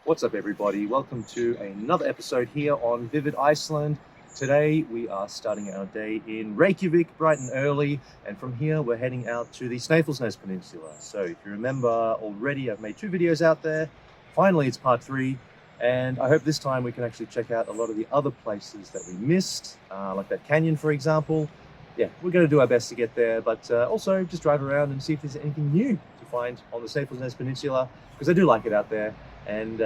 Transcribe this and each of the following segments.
What's up, everybody? Welcome to another episode here on Vivid Iceland. Today we are starting our day in Reykjavik bright and early, and from here we're heading out to the Snæfellsnes Peninsula. So if you remember already, I've made 2 videos out there. Finally, it's part 3, and I hope this time we can actually check out a lot of the other places that we missed, like that canyon, for example. Yeah, we're going to do our best to get there, but also just drive around and see if there's anything new to find on the Snæfellsnes Peninsula, because I do like it out there. And,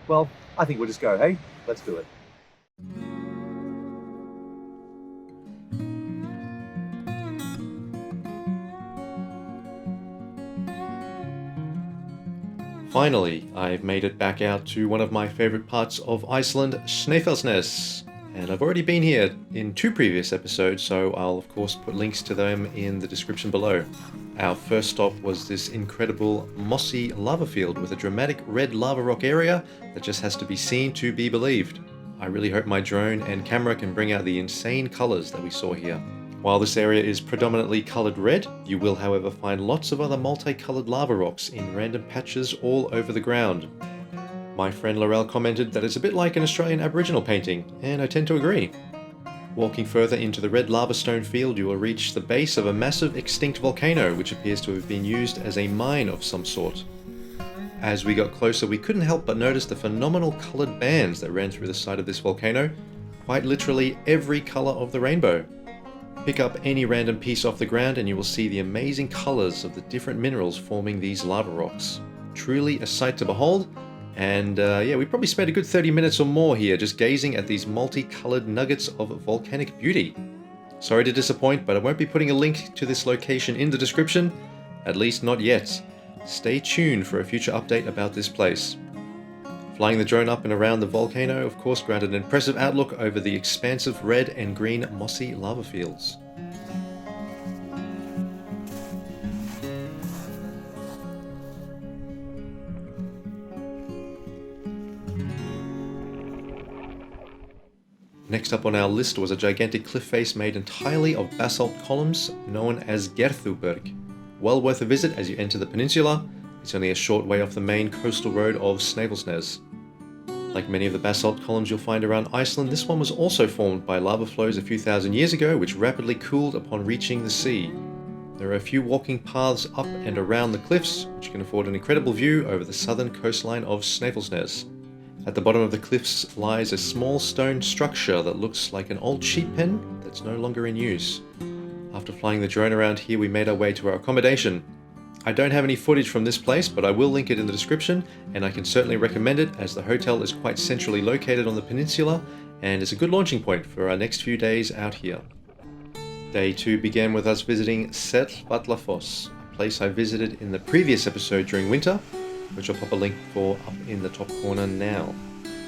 well, I think we'll just go, hey? Let's do it. Finally, I've made it back out to one of my favorite parts of Iceland, Snæfellsnes. And I've already been here in 2 previous episodes, so I'll of course put links to them in the description below. Our first stop was this incredible mossy lava field with a dramatic red lava rock area that just has to be seen to be believed. I really hope my drone and camera can bring out the insane colours that we saw here. While this area is predominantly coloured red, you will however find lots of other multicoloured lava rocks in random patches all over the ground. My friend Laurelle commented that it's a bit like an Australian Aboriginal painting, and I tend to agree. Walking further into the red lava stone field, you will reach the base of a massive extinct volcano which appears to have been used as a mine of some sort. As we got closer, we couldn't help but notice the phenomenal coloured bands that ran through the side of this volcano, quite literally every colour of the rainbow. Pick up any random piece off the ground and you will see the amazing colours of the different minerals forming these lava rocks. Truly a sight to behold. And yeah, we probably spent a good 30 minutes or more here just gazing at these multicolored nuggets of volcanic beauty. Sorry to disappoint, but I won't be putting a link to this location in the description, at least not yet. Stay tuned for a future update about this place. Flying the drone up and around the volcano, of course, granted an impressive outlook over the expansive red and green mossy lava fields. Next up on our list was a gigantic cliff face made entirely of basalt columns known as Gerðuberg. Well worth a visit as you enter the peninsula. It's only a short way off the main coastal road of Snæfellsnes. Like many of the basalt columns you'll find around Iceland, this one was also formed by lava flows a few thousand years ago which rapidly cooled upon reaching the sea. There are a few walking paths up and around the cliffs which can afford an incredible view over the southern coastline of Snæfellsnes. At the bottom of the cliffs lies a small stone structure that looks like an old sheep pen that's no longer in use. After flying the drone around here, we made our way to our accommodation. I don't have any footage from this place, but I will link it in the description, and I can certainly recommend it as the hotel is quite centrally located on the peninsula and is a good launching point for our next few days out here. Day 2 began with us visiting Selvallafoss, a place I visited in the previous episode during winter, which I'll pop a link for up in the top corner now.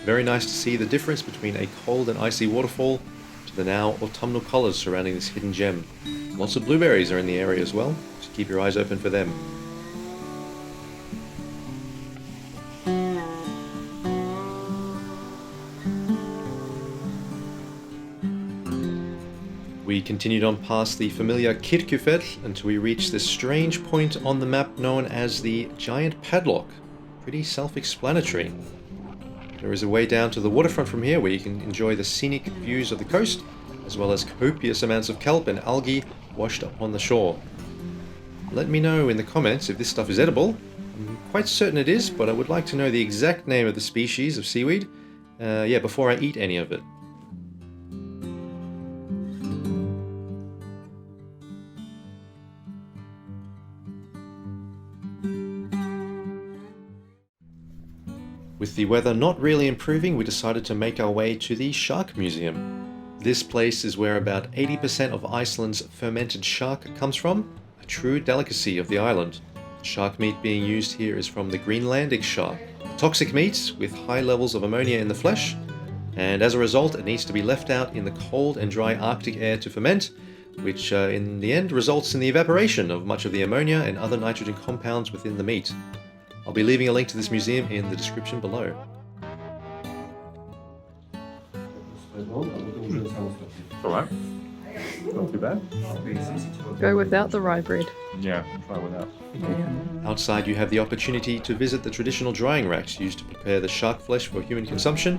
Very nice to see the difference between a cold and icy waterfall to the now autumnal colours surrounding this hidden gem. Lots of blueberries are in the area as well, so keep your eyes open for them. We continued on past the familiar Kirkjufell until we reached this strange point on the map known as the Giant Padlock. Pretty self-explanatory. There is a way down to the waterfront from here where you can enjoy the scenic views of the coast, as well as copious amounts of kelp and algae washed up on the shore. Let me know in the comments if this stuff is edible. I'm quite certain it is, but I would like to know the exact name of the species of seaweed, before I eat any of it. With the weather not really improving, we decided to make our way to the Shark Museum. This place is where about 80% of Iceland's fermented shark comes from, a true delicacy of the island. Shark meat being used here is from the Greenlandic shark, toxic meat with high levels of ammonia in the flesh, and as a result it needs to be left out in the cold and dry Arctic air to ferment, which in the end results in the evaporation of much of the ammonia and other nitrogen compounds within the meat. I'll be leaving a link to this museum in the description below. Alright. Not too bad. Go without the rye bread. Yeah, try without. Outside you have the opportunity to visit the traditional drying racks used to prepare the shark flesh for human consumption.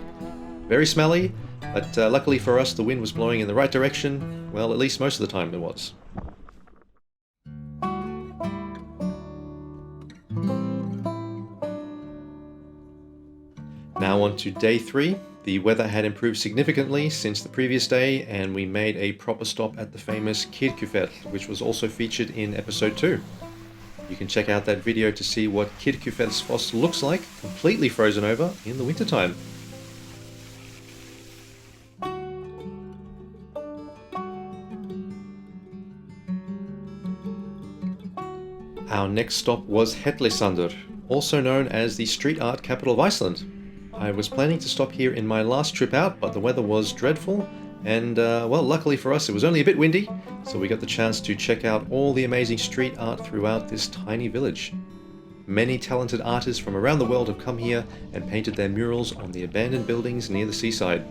Very smelly, but luckily for us the wind was blowing in the right direction. Well, at least most of the time it was. Now on to day 3. The weather had improved significantly since the previous day, and we made a proper stop at the famous Kirkjufell, which was also featured in episode 2. You can check out that video to see what Kirkjufellsfoss looks like, completely frozen over in the wintertime. Our next stop was Hellissandur, also known as the street art capital of Iceland. I was planning to stop here in my last trip out, but the weather was dreadful, and well, luckily for us it was only a bit windy, so we got the chance to check out all the amazing street art throughout this tiny village. Many talented artists from around the world have come here and painted their murals on the abandoned buildings near the seaside.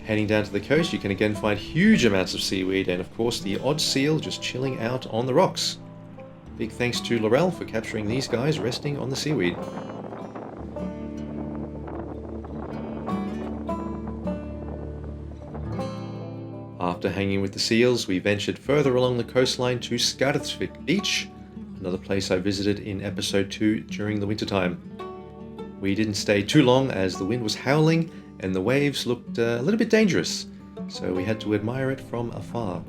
Heading down to the coast, you can again find huge amounts of seaweed and of course the odd seal just chilling out on the rocks. Big thanks to Laurelle for capturing these guys resting on the seaweed. After hanging with the seals, we ventured further along the coastline to Skarðsvík Beach, another place I visited in episode 2 during the wintertime. We didn't stay too long as the wind was howling and the waves looked a little bit dangerous, so we had to admire it from afar.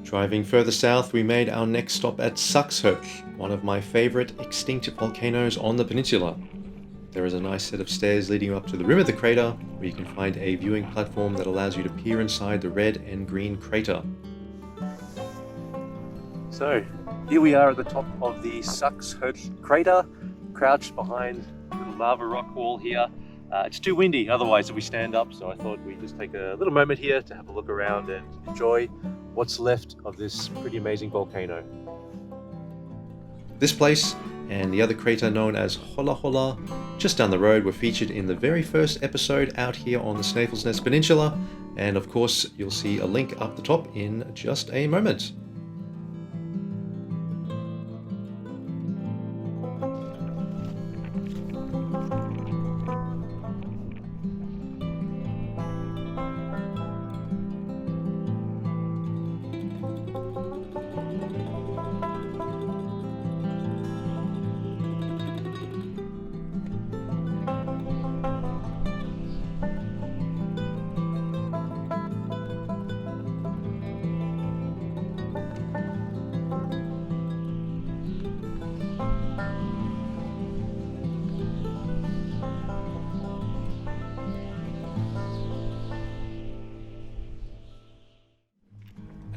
Driving further south, we made our next stop at Saxhóll, one of my favorite extinct volcanoes on the peninsula. There is a nice set of stairs leading up to the rim of the crater, where you can find a viewing platform that allows you to peer inside the red and green crater. So, here we are at the top of the Saxhóll crater, crouched behind a little lava rock wall here. It's too windy otherwise if we stand up, so I thought we'd just take a little moment here to have a look around and enjoy what's left of this pretty amazing volcano. This place and the other crater known as Hólahólar just down the road were featured in the very first episode out here on the Snæfellsnes Peninsula, and of course you'll see a link up the top in just a moment.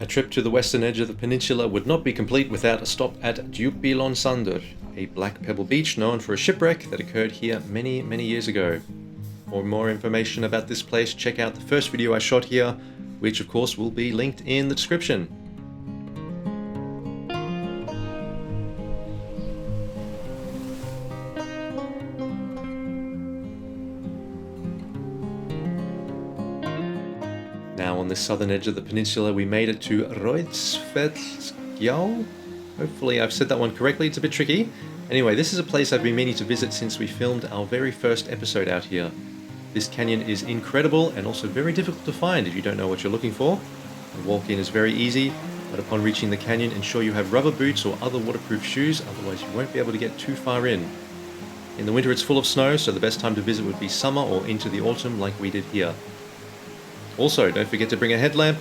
A trip to the western edge of the peninsula would not be complete without a stop at Djúpalónssandur, a black pebble beach known for a shipwreck that occurred here many years ago. For more information about this place, check out the first video I shot here, which of course will be linked in the description. Now on the southern edge of the peninsula we made it to Rauðfeldsgjá. Hopefully I've said that one correctly, it's a bit tricky. Anyway, this is a place I've been meaning to visit since we filmed our very first episode out here. This canyon is incredible and also very difficult to find if you don't know what you're looking for. The walk in is very easy, but upon reaching the canyon ensure you have rubber boots or other waterproof shoes, otherwise you won't be able to get too far in. In the winter it's full of snow, so the best time to visit would be summer or into the autumn like we did here. Also, don't forget to bring a headlamp.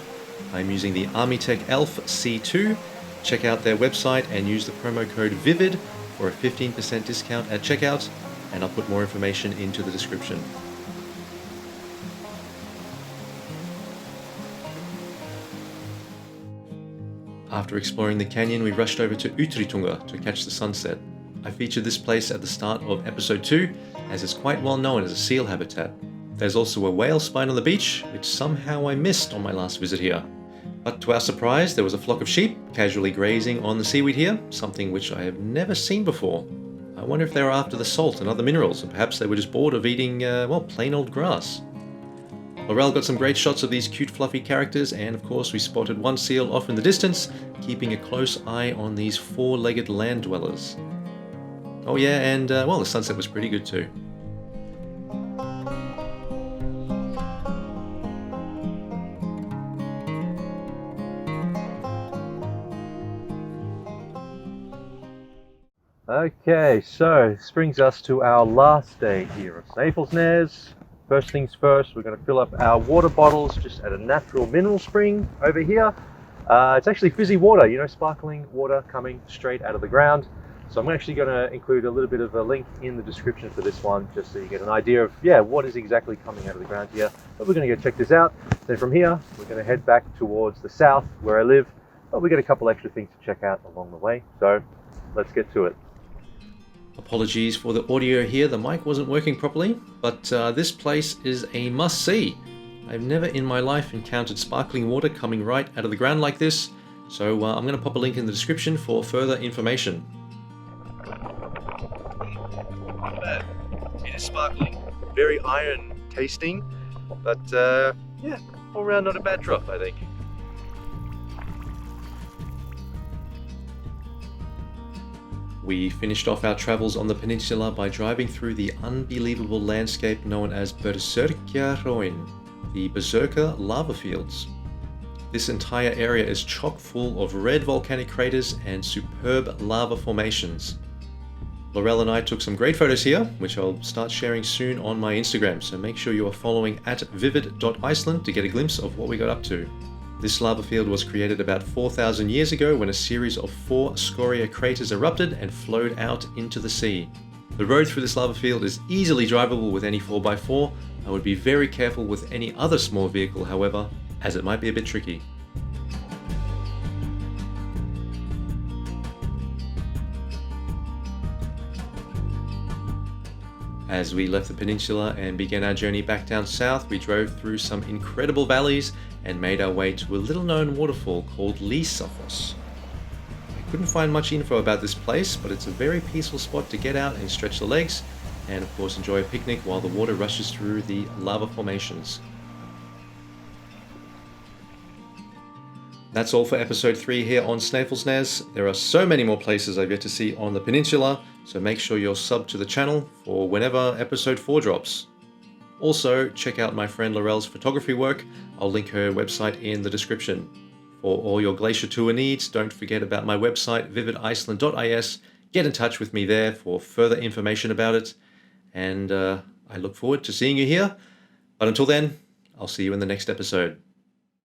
I'm using the Armitech ELF C2. Check out their website and use the promo code VIVID for a 15% discount at checkout, and I'll put more information into the description. After exploring the canyon, we rushed over to Ytri Tunga to catch the sunset. I featured this place at the start of episode 2, as it's quite well known as a seal habitat. There's also a whale spine on the beach, which somehow I missed on my last visit here. But to our surprise, there was a flock of sheep casually grazing on the seaweed here, something which I have never seen before. I wonder if they were after the salt and other minerals, or perhaps they were just bored of eating, plain old grass. Laurelle got some great shots of these cute fluffy characters, and of course we spotted one seal off in the distance, keeping a close eye on these four-legged land dwellers. Oh yeah, and the sunset was pretty good too. Okay, so this brings us to our last day here at Snæfellsnes. First things first, we're going to fill up our water bottles just at a natural mineral spring over here. It's actually fizzy water, sparkling water coming straight out of the ground. So I'm actually going to include a little bit of a link in the description for this one, just so you get an idea of, what is exactly coming out of the ground here. But we're going to go check this out. Then from here, we're going to head back towards the south where I live. But we got a couple extra things to check out along the way. So let's get to it. Apologies for the audio here, the mic wasn't working properly, but this place is a must-see. I've never in my life encountered sparkling water coming right out of the ground like this, so I'm going to pop a link in the description for further information. Not bad. It is sparkling, very iron tasting, but all around not a bad drop, I think. We finished off our travels on the peninsula by driving through the unbelievable landscape known as Berserkjahraun, the Berserker lava fields. This entire area is chock full of red volcanic craters and superb lava formations. Laurelle and I took some great photos here, which I'll start sharing soon on my Instagram, so make sure you are following at vivid.iceland to get a glimpse of what we got up to. This lava field was created about 4,000 years ago when a series of 4 scoria craters erupted and flowed out into the sea. The road through this lava field is easily drivable with any 4x4. I would be very careful with any other small vehicle, however, as it might be a bit tricky. As we left the peninsula and began our journey back down south, we drove through some incredible valleys and made our way to a little known waterfall called Lísafoss. I couldn't find much info about this place, but it's a very peaceful spot to get out and stretch the legs, and of course enjoy a picnic while the water rushes through the lava formations. That's all for episode 3 here on Snæfellsnes. There are so many more places I've yet to see on the peninsula, so make sure you're subbed to the channel for whenever episode 4 drops. Also, check out my friend Laurelle's photography work. I'll link her website in the description. For all your glacier tour needs, don't forget about my website, vividiceland.is. Get in touch with me there for further information about it. And I look forward to seeing you here. But until then, I'll see you in the next episode.